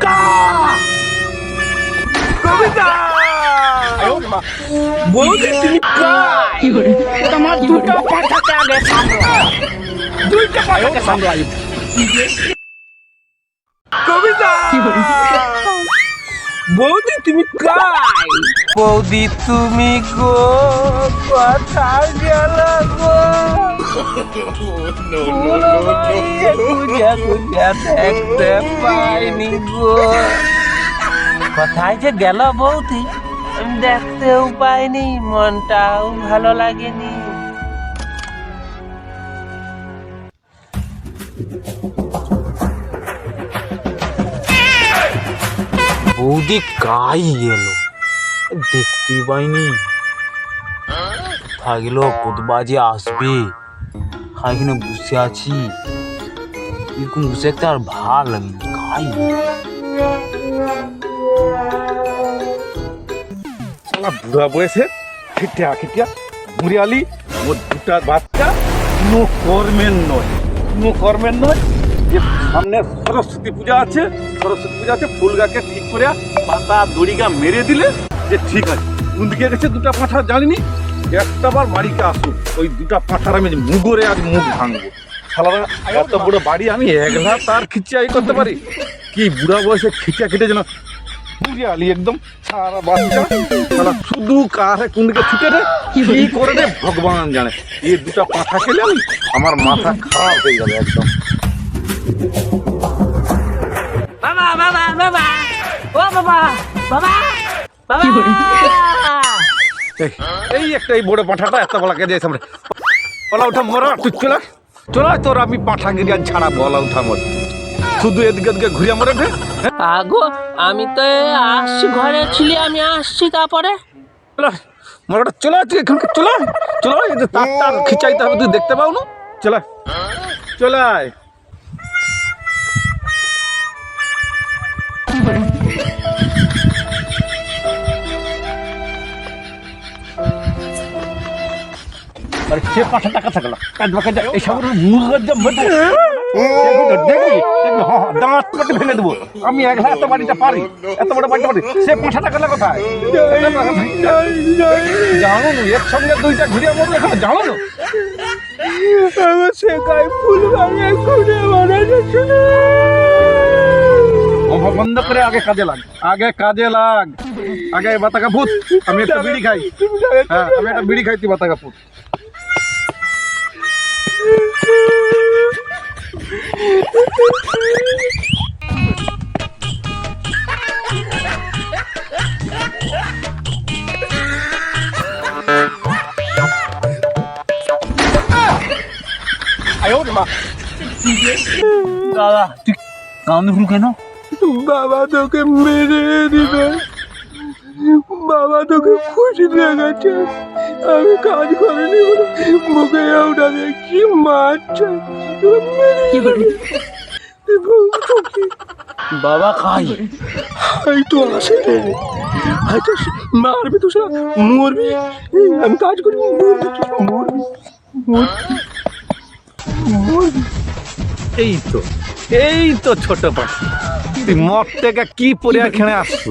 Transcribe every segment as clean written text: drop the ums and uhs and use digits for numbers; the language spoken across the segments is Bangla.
কাকা কবিতা বৌদি তুমি কাই তোমার দুটো পাঠাকে আগে সামলাও দুইটা পাঠাকে সামলাই কবিতা বৌদি তুমি কাই বৌদি তুমি গো কোথায় গেল গো খুঁজে খুঁজে দেখতে পাইনি গো কোথায় যে গেল বৌদি আমি দেখতেও পাইনি মনটাও ভালো লাগেনি বৌদি কাই এলো দেখতে পাইনি থাকলো কতবাজে আসবে এখানে বসে আছি এরকম বসে একটা আর ভাল লাগে কাই শালা বুড়া বয়সে খিটিয়া খিটিয়া বুড়িয়ালি ওর দুটা বাচ্চা কোনো কর্মের নয় যে সামনে সরস্বতী পূজা আছে ফুল গাকে ঠিক করে পাতা দড়িগা মেরে দিলে যে ঠিক আছে কোন দিকে গেছে দুটা পাঁঠা জানিনি একটাবার বাড়িতে আসুক ওই দুটা পাঁঠার আমি মুগরে আজ মুখ ভাঙবো শালারা এত বড় বাড়ি আমি একলা তার খিচিয়াই করতে পারি কি বুড়া বয়সে খিচিয়া খেটে যেন বুড়িয়ালি একদম সারা বাচ্চা শালা শুধু কারে কোন দিকে ছুটে রে কি করে রে ভগবান জানে এই দুটা পাঁঠা খেলে আমি আমার মাথা খারাপ হয়ে যাবে একদম বাবা বাবা বাবা ও বাবা বাবা বাবা এই একটা এই বড় পাঁঠাটা এত বলাকে দিয়ে সামনে বলা উঠা মরা তুই চলা তোর আমি পাঁঠা গিরিয়া ছাড়া বলা উঠা মর শুধু এদিকে এদিকে ঘুরিয়া মরে রে আগো আমি তো আসছি ঘরে ছিলি আমি আসছি তারপরে মরাটা চলা তুই এখানকে চলা এই যে তার খিচাইতে হবে তুই দেখতে পাও না চলাই আরে সে পাঁচশো টাকা থাকলো কাজ বাকা এই সব মুরগের দেখবি দাঁত কাটে ভেঙে দেবো আমি একলা এত বাড়িটা পারি এত বড় বাড়িটা পারি সে ৫০০ টাকা কোথায় জানো না একসঙ্গে দুইটা ঘুরিয়ে মরবো এখানে জানো না আমার শেখায় ফুল বানিয়ে ঘুরে বানানো শুনে বন্ধ করে আগে কাজে লাগ আগে বাতাকা ভূত আমি একটা বিড়ি খাই হ্যাঁ আমি একটা বিড়ি খাই তুই বাতাকা ভূত দাদা তুই কাঁদুন কেন বাবা তোকে মেরে দিবে বাবা তোকে খুশি দেখাচ্ছে আমি কাজ করিনি মুখে উঠাবে কি মারছে বাবা খাই এই তো আসে রে হয়তো মারবি তো সারা মরবি আমি কাজ করি মরবি এই তো ছোট পাখি তুই মঠ থেকে কি পরে এখানে আসছু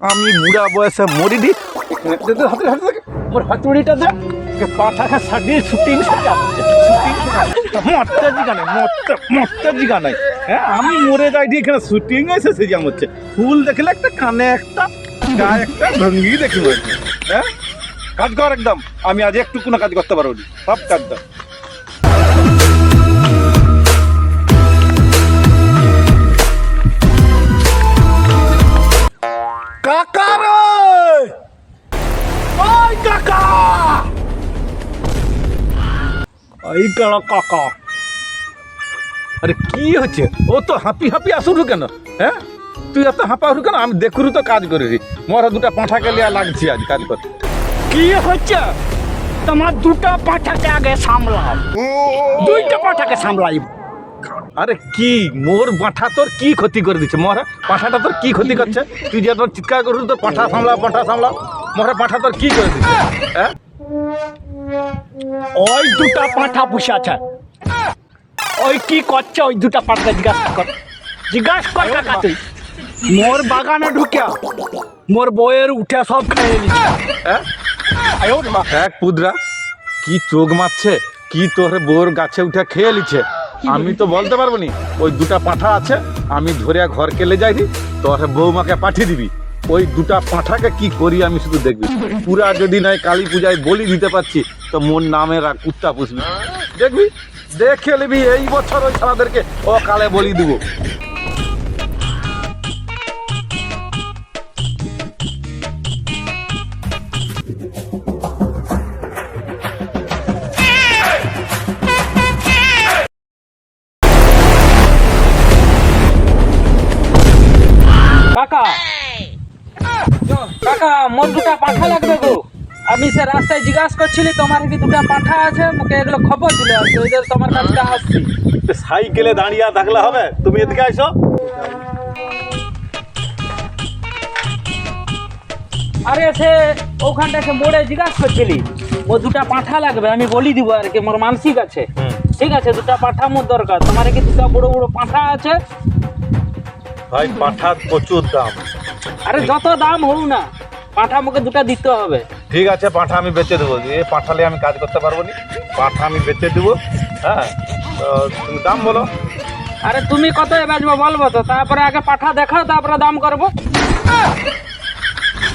আমি বুড়া বয়সে মরি দি মোর হাতুড়িটা দে পাঠাকে সাজিয়ে শুটিং মরতে জিগা নাই হ্যাঁ আমি মরে যাই দিয়ে এখানে শুটিং এসে সেজাম হচ্ছে ফুল দেখলে একটা কানে একটা গায়ে একটা ভঙ্গি দেখি হ্যাঁ কাজ কর একদম আমি আজ একটু কোনো কাজ করতে পারবো সব কাজ দাও কাকা রে ওই কাকা এই কালা কাকা আরে কি হচ্ছে ও তো হাঁপি আসুরু কেন হ্যাঁ তুই এত হাঁপাহরু কেন আমি দেখুরু তো কাজ করি মোরা দুটা পাঁঠাকে লিয়া লাগছি আজ কাজ করতে কি হচ্ছে তোমার দুটো পাঠাকে আগে সামলাও দুইটা পাঠাকে সামলাই আরে কি মোর পাঁঠা তোর কি ক্ষতি করে দিচ্ছে মোর পাঁঠাটা তোর কি ক্ষতি করছে তুই যে তোর চিৎকার করু তো পাঁঠা সামলাও মোরা পাঁঠা তোর কি করে দিচ্ছে হ্যাঁ ওই দুটা পাঠা বসে আছে ওই কি করছে ওই দুটা পাঠা জিজ্ঞাসা কর কাকা তুই মোর বাগানে ঢুকিয়া মোর বইয়ের উঠে সব খেয়ে নিচ্ছে। হ্যাঁ আয়ো মা, এক পুদরা কি চোখ মারছে, কি তোর বোর গাছে উঠে খেয়ে নিচ্ছে। আমি তো বলতে পারবো নি। ওই দুটা পাঁঠা আছে, আমি ধরে ঘর কেলে যাই দি, তোর বৌমাকে পাঠিয়ে দিবি। ওই দুটা পাঁঠাকে কি করি আমি শুধু দেখবি। পুরা যদি নয় কালী পূজায় বলি দিতে পারছি, তো মোর নামের আর কুত্তা পুষবি, দেখবি। দেখে নিবি এই বছর ওই ছাড়াদেরকে অকালে বলি দিব। কাকা কাকা মোর দুটা পাঠা লাগবে গো। আমি সে রাস্তায় জিজ্ঞাসা করছিলি তোমার কি দুটা পাঠা আছে, মুখে এগুলো খবর দিলে আছে, ওই যে তোমার কাছে আসছি। সাইকেলে দাঁড়িয়ে থাকলে হবে, তুমি এদিকে আসো। আরে সে ওখানটা সে মোড়ে জিজ্ঞাসা করছিলি ও দুটা পাঠা লাগবে, আমি বলি দিব আর কি, মোর মানসিক আছে। ঠিক আছে, দুটা পাঠা মোর দরকার। তোমার কি দুটা বড় বড় পাঠা আছে? ভাই পাঁঠার প্রচুর দাম। আরে যত দাম হোক না, পাঠা মুখে দুটা দিতে হবে। ঠিক আছে, পাঁঠা আমি বেচে দেবো। এই পাঁঠালে আমি কাজ করতে পারবো না, পাঁঠা আমি বেচে দেবো। হ্যাঁ, তো তুমি দাম বলো। আরে তুমি কত বেচবো বলবো তো, তারপরে আগে পাঠা দেখাও, তারপরে দাম করবো।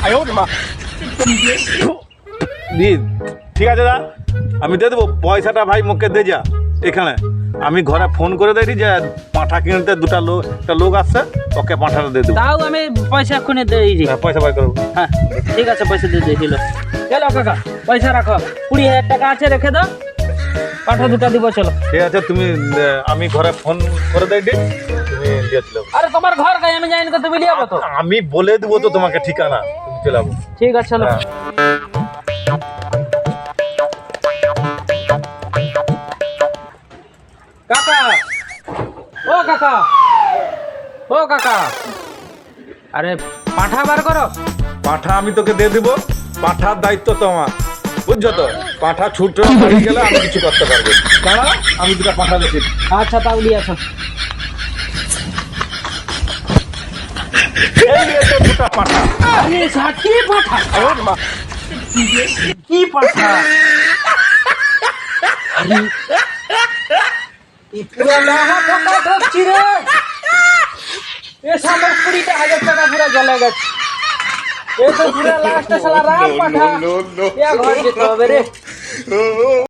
আয়ো মা, ঠিক আছে দা, আমি দিয়ে দেবো। পয়সাটা ভাই মুখে দিয়ে যা। এখানে আমি ঘরে ফোন করে দিই যে পাঁঠা কিনতে একটা লোক আসছে, ওকে পাঁঠাটা দিয়ে দেবো। তাও আমি পয়সা এক্ষুনি দিয়ে দিই। হ্যাঁ, পয়সা বাই করবো। হ্যাঁ ঠিক আছে, পয়সা দিয়ে দিল। চলো কাকা, পয়সা রাখো, 20,000 টাকা আছে, রেখে দাও। পাঠা দুটা দিব, চলো। ঠিক আছে, তুমি আমি ঘরে ফোন করে দিই, তুমি দিয়েছিল। আরে তোমার ঘর গায়ে আমি জানি না, তুমি নিয়ে যাবো তো। আমি বলে দেবো তো তোমাকে ঠিকানা, তুমি চলে যাবো। ঠিক আছে, চলো। হ্যাঁ। কাকা, ও কাকা, ও কাকা, আরে পাঠা বার করো। পাঁঠা আমি তোকে দিয়ে দিব, পাঁঠার দায়িত্ব তোমার, বুঝছো তো। পাঁঠা ছুটে হয়ে গেলে আমি কিছু করতে পারবো। কারণ আমি দুটা পাঁঠা দেখি। আচ্ছা তাও নিয়ে আসো। এই নিয়েছে দুটা পাঁঠা। আরে সাথী পাঠা, আয়ো মা, কি পাঠা? আরে এই পুরো লাহা ঠান্ডা ঠকছি রে। এ সামনে 20,000 টাকা পুরো জ্বলে গেছে। এ তো পুরো লাস্টে সালা রাম পাঠা। ঘর যেতে হবে রে।